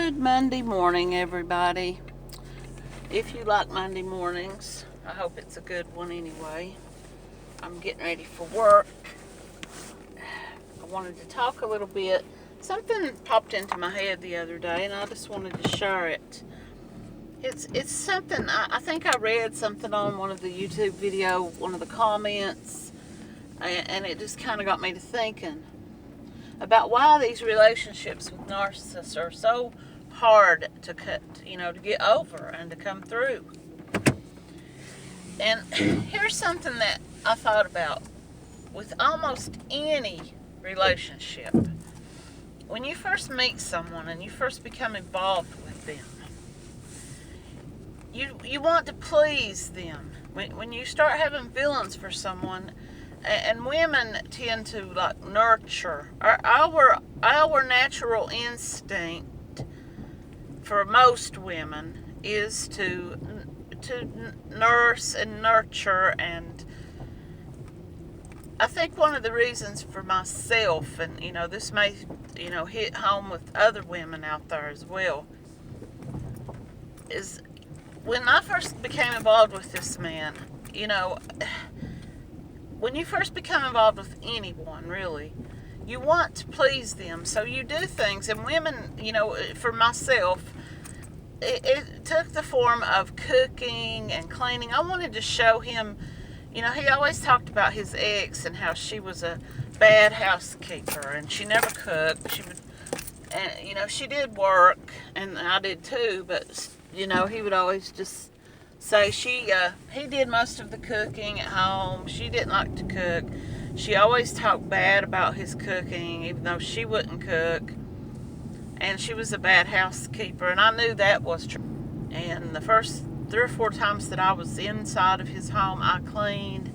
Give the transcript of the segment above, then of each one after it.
Good Monday morning, everybody. If you like Monday mornings, I hope it's a good one anyway. I'm getting ready for work. I wanted to talk a little bit. Something popped into my head the other day, and I just wanted to share it. It's something, I think I read something on one of the YouTube video, one of the comments, and it just kind of got me to thinking about why these relationships with narcissists are so hard to get over and to come through. And here's something that I thought about with almost any relationship. When you first meet someone and you first become involved with them, you want to please them. When you start having feelings for someone, and women tend to nurture. Our natural instinct for most women is to nurse and nurture, and I think one of the reasons for myself, and this may hit home with other women out there as well, is when I first became involved with this man, when you first become involved with anyone, really, you want to please them. So you do things. And women, for myself, it took the form of cooking and cleaning. I wanted to show him, he always talked about his ex and how she was a bad housekeeper and she never cooked. She would, and, she did work, and I did too, but, he would always just say he did most of the cooking at home. She didn't like to cook. She always talked bad about his cooking, even though she wouldn't cook. And she was a bad housekeeper, and I knew that was true. And the first 3 or 4 times that I was inside of his home, I cleaned.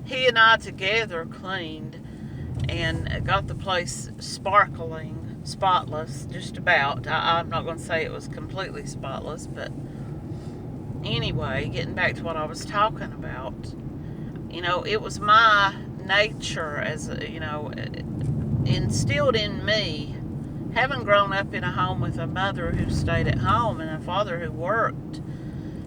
He and I together cleaned and got the place sparkling, spotless, just about. I'm not going to say it was completely spotless, but anyway, getting back to what I was talking about, it was my nature instilled in me, having grown up in a home with a mother who stayed at home and a father who worked.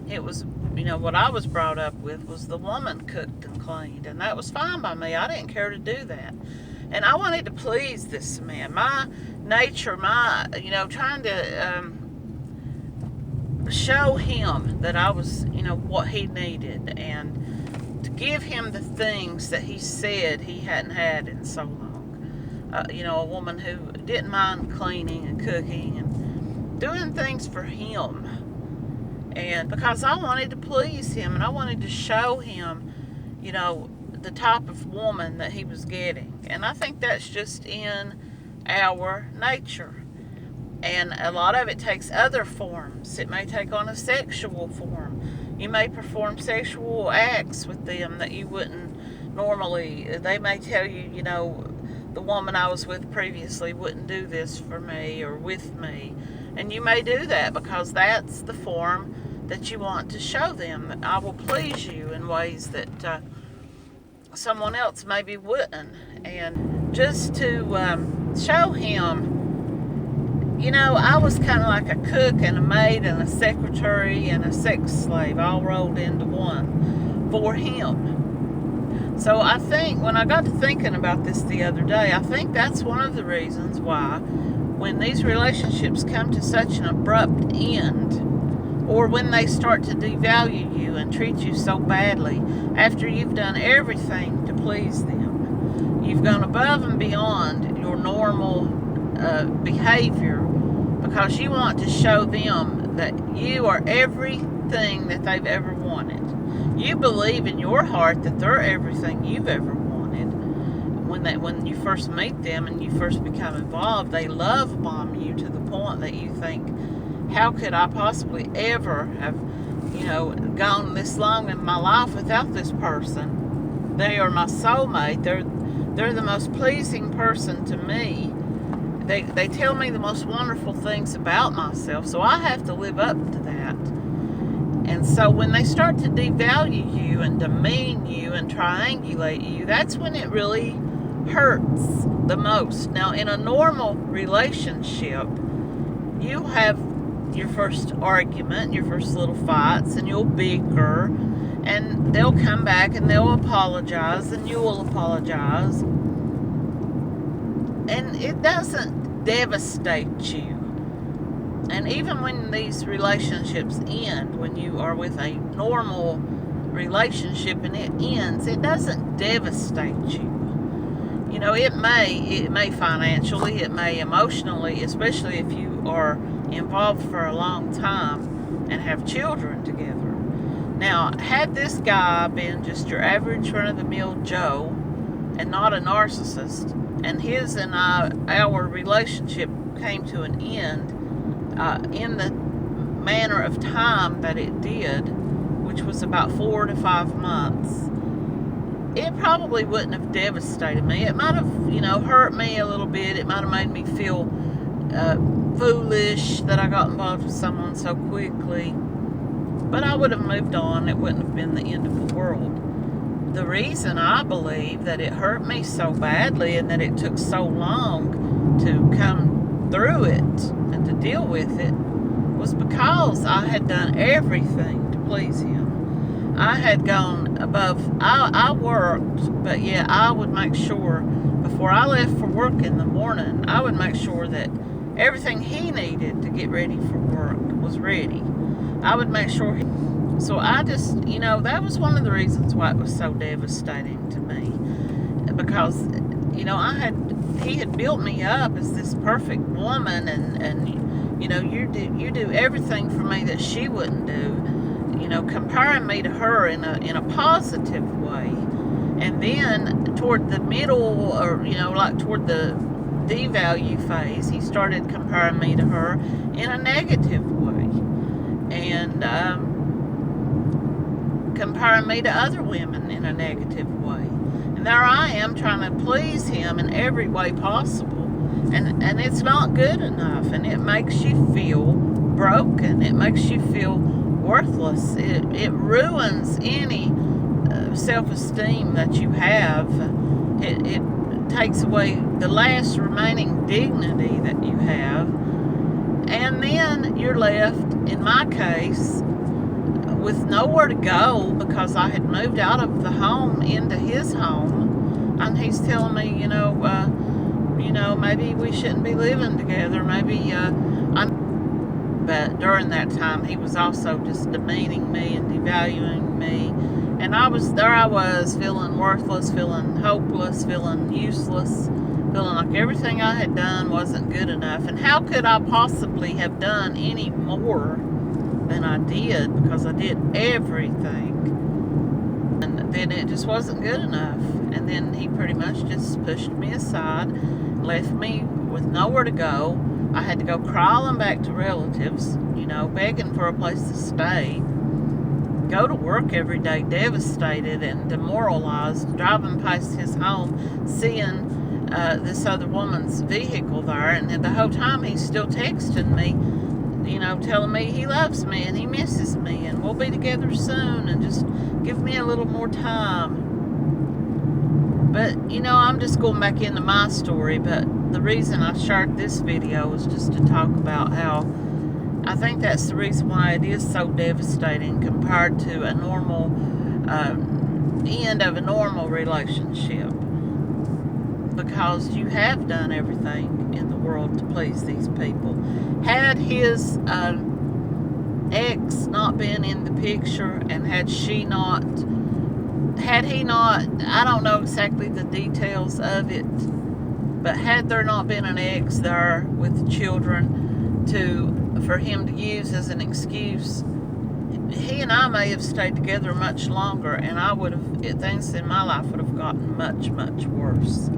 It was, what I was brought up with was the woman cooked and cleaned, and that was fine by me. I didn't care to do that. And I wanted to please this man. My nature, trying to show him that I was, what he needed, and to give him the things that he said he hadn't had in so long. A woman who didn't mind cleaning and cooking and doing things for him. And because I wanted to please him, and I wanted to show him, the type of woman that he was getting. And I think that's just in our nature. And a lot of it takes other forms. It may take on a sexual form. You may perform sexual acts with them that you wouldn't normally. They may tell you, the woman I was with previously wouldn't do this for me or with me. And you may do that because that's the form that you want to show them. That I will please you in ways that someone else maybe wouldn't. And just to show him, I was kind of like a cook and a maid and a secretary and a sex slave all rolled into one for him. So I think when I got to thinking about this the other day, I think that's one of the reasons why when these relationships come to such an abrupt end, or when they start to devalue you and treat you so badly after you've done everything to please them, you've gone above and beyond your normal behavior, because you want to show them that you are everything that they've ever wanted. You believe in your heart that they're everything you've ever wanted. When you first meet them and you first become involved, they love bomb you to the point that you think, how could I possibly ever have, gone this long in my life without this person? They are my soulmate. They're the most pleasing person to me. They tell me the most wonderful things about myself, so I have to live up to that. And so when they start to devalue you and demean you and triangulate you, that's when it really hurts the most. Now, in a normal relationship, you'll have your first argument, your first little fights, and you'll bicker, and they'll come back and they'll apologize, and you will apologize, and it doesn't devastate you. And even when these relationships end, when you are with a normal relationship and it ends, it doesn't devastate you. You know, it may financially, it may emotionally, especially if you are involved for a long time and have children together. Now, had this guy been just your average run-of-the-mill Joe and not a narcissist, and his and our relationship came to an end in the manner of time that it did, which was about 4 to 5 months, it probably wouldn't have devastated me. It might have, hurt me a little bit. It might have made me feel foolish that I got involved with someone so quickly. But I would have moved on. It wouldn't have been the end of the world. The reason I believe that it hurt me so badly and that it took so long to come through it and to deal with it was because I had done everything to please him. I had gone above. I worked, but yeah, I would make sure before I left for work in the morning, I would make sure that everything he needed to get ready for work was ready. I would make sure so I just, that was one of the reasons why it was so devastating to me, because, he had built me up as this perfect woman, and you do everything for me that she wouldn't do, comparing me to her in a positive way. And then toward the middle, or like toward the devalue phase, he started comparing me to her in a negative way, and comparing me to other women in a negative way. And there I am trying to please him in every way possible, and it's not good enough, and it makes you feel broken. It makes you feel worthless. It ruins any self-esteem that you have. It takes away the last remaining dignity that you have, and then you're left, in my case, with nowhere to go, because I had moved out of the home into his home, and he's telling me, maybe we shouldn't be living together. Maybe But during that time, he was also just demeaning me and devaluing me, and I was feeling worthless, feeling hopeless, feeling useless, feeling like everything I had done wasn't good enough. And how could I possibly have done any more than I did, because I did everything, and then it just wasn't good enough. And then he pretty much just pushed me aside, left me with nowhere to go. I had to go crawling back to relatives, begging for a place to stay, go to work every day devastated and demoralized, driving past his home, seeing this other woman's vehicle there, and the whole time he's still texting me, telling me he loves me and he misses me and we'll be together soon, and just give me a little more time. But, I'm just going back into my story, but the reason I shared this video was just to talk about how I think that's the reason why it is so devastating compared to a normal end of a normal relationship, because you have done everything in the world to please these people. Had his ex not been in the picture, and had he not, I don't know exactly the details of it, but had there not been an ex there with children for him to use as an excuse, he and I may have stayed together much longer, and things in my life would have gotten much, much worse.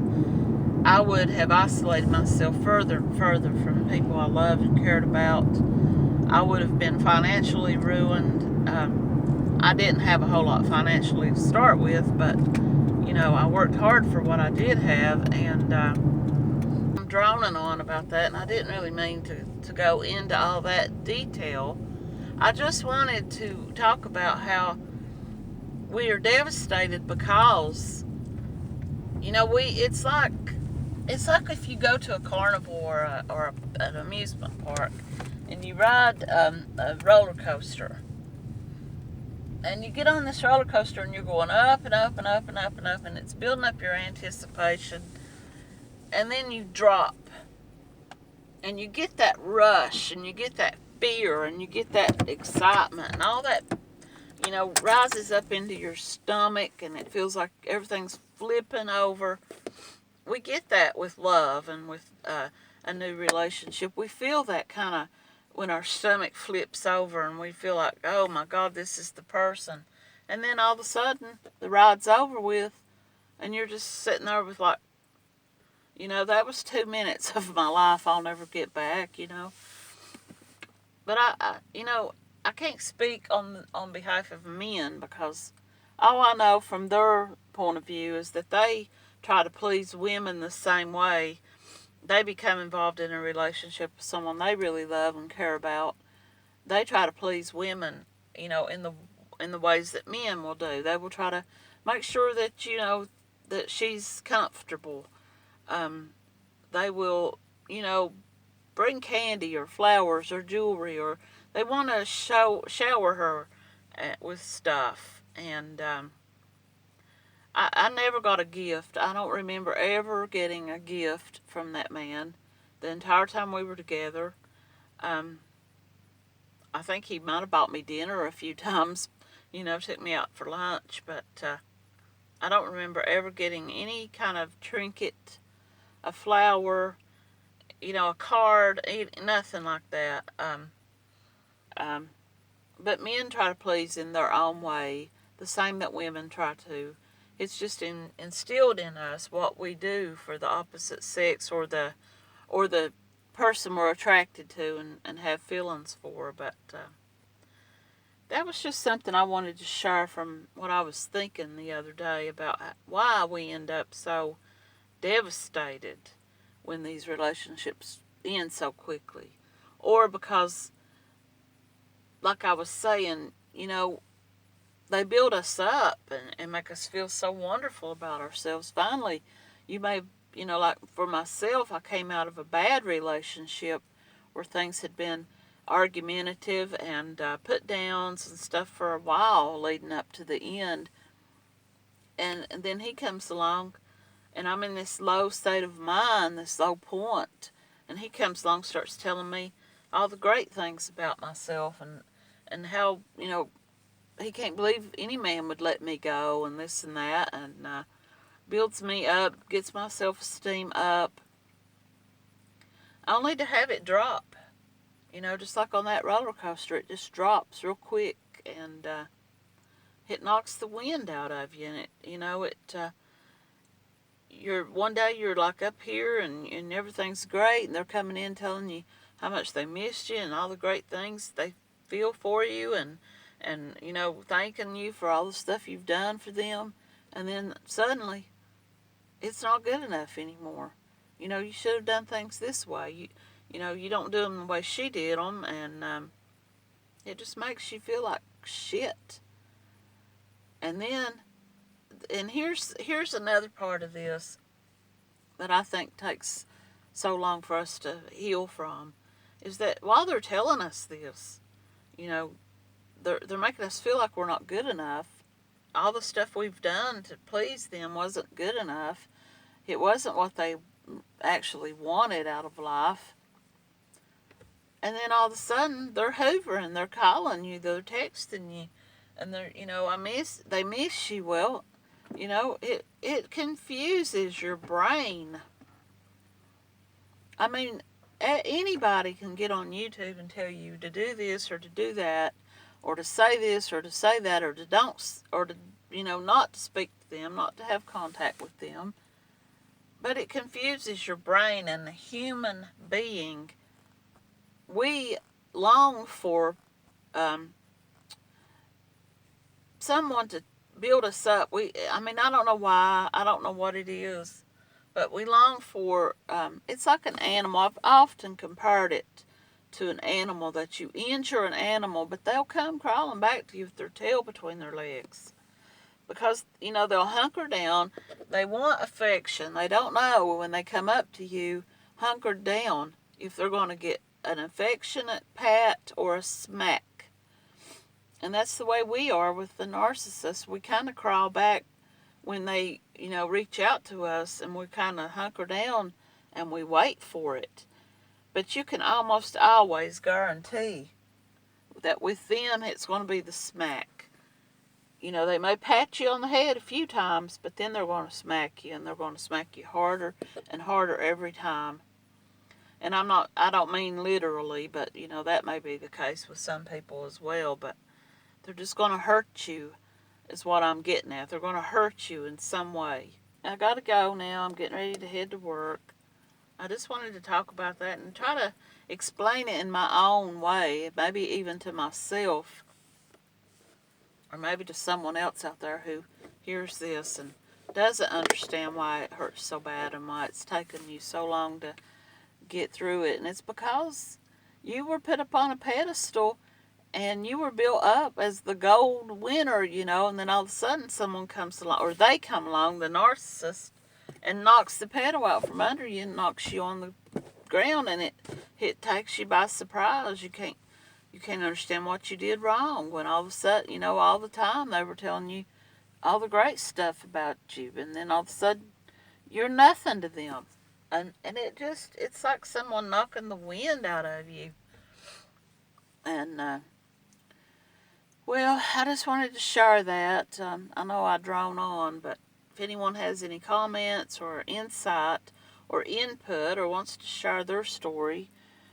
I would have isolated myself further and further from the people I loved and cared about. I would have been financially ruined. I didn't have a whole lot financially to start with, but, I worked hard for what I did have, and I'm droning on about that, and I didn't really mean to go into all that detail. I just wanted to talk about how we are devastated because, it's like it's like if you go to a carnival or an amusement park and you ride a roller coaster. And you get on this roller coaster and you're going up and up and up and up and up, and it's building up your anticipation. And then you drop. And you get that rush and you get that fear and you get that excitement and all that, rises up into your stomach and it feels like everything's flipping over. We get that with love and with a new relationship. We feel that kind of when our stomach flips over and we feel like, oh my God, this is the person. And then all of a sudden, the ride's over with and you're just sitting there with like, that was 2 minutes of my life I'll never get back, But I can't speak on behalf of men because all I know from their point of view is that they try to please women the same way. They become involved in a relationship with someone they really love and care about. They try to please women, in the ways that men will do. They will try to make sure that that she's comfortable. They will, bring candy or flowers or jewelry, or they want to shower her with stuff. And I never got a gift. I don't remember ever getting a gift from that man the entire time we were together. I think he might have bought me dinner a few times, took me out for lunch, but I don't remember ever getting any kind of trinket, a flower, a card, nothing like that. But men try to please in their own way, the same that women try to. It's just instilled in us what we do for the opposite sex or the person we're attracted to and have feelings for. But that was just something I wanted to share from what I was thinking the other day about why we end up so devastated when these relationships end so quickly. Or because, like I was saying, they build us up and make us feel so wonderful about ourselves. Finally, you may, like for myself, I came out of a bad relationship where things had been argumentative and put downs and stuff for a while leading up to the end. And then he comes along and I'm in this low state of mind, this low point. And he comes along, starts telling me all the great things about myself and how, he can't believe any man would let me go and this and that. And builds me up, gets my self-esteem up, only to have it drop. Just like on that roller coaster, it just drops real quick and it knocks the wind out of you. And you're one day you're like up here and everything's great, and they're coming in telling you how much they missed you and all the great things they feel for you and thanking you for all the stuff you've done for them. And then suddenly it's not good enough anymore. You should have done things this way. You don't do them the way she did them, and it just makes you feel like shit. And here's another part of this that I think takes so long for us to heal from, is that while they're telling us this, they're making us feel like we're not good enough. All the stuff we've done to please them wasn't good enough. It wasn't what they actually wanted out of life. And then all of a sudden, they're hoovering, they're calling you, they're texting you, and they're, they miss you. Well, it confuses your brain. I mean, anybody can get on YouTube and tell you to do this or to do that, or to say this or to say that, or to not to speak to them, not to have contact with them. But it confuses your brain, and the human being, we long for someone to build us up. I don't know why. I don't know what it is. But we long for, it's like an animal. I've often compared it to an animal, that you injure an animal, but they'll come crawling back to you with their tail between their legs. because, you know, they'll hunker down. They want affection. They don't know when they come up to you hunkered down if they're going to get an affectionate pat or a smack. And that's the way we are with the narcissist. We kind of crawl back when they, you know, reach out to us, and we kind of hunker down and we wait for it. But you can almost always guarantee that with them it's going to be the smack. You know, they may pat you on the head a few times, but then they're going to smack you, and they're going to smack you harder and harder every time. And I don't mean literally, but, you know, that may be the case with some people as well, but they're just going to hurt you, is what I'm getting at. They're going to hurt you in some way. I got to go now. I'm getting ready to head to work. I just wanted to talk about that and try to explain it in my own way, maybe even to myself, or maybe to someone else out there who hears this and doesn't understand why it hurts so bad and why it's taken you so long to get through it. And it's because you were put upon a pedestal and you were built up as the gold winner, you know, and then all of a sudden someone comes along, or they come along, the narcissist, and knocks the pedal out from under you and knocks you on the ground, and it takes you by surprise. You can't understand what you did wrong when all of a sudden, you know, all the time they were telling you all the great stuff about you, and then all of a sudden you're nothing to them. And it's like someone knocking the wind out of you. And, well, I just wanted to share that. I know I drone on, but if anyone has any comments or insight or input or wants to share their story,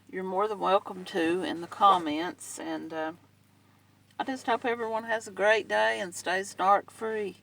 you're more than welcome to in the comments. And I just hope everyone has a great day and stays narc free.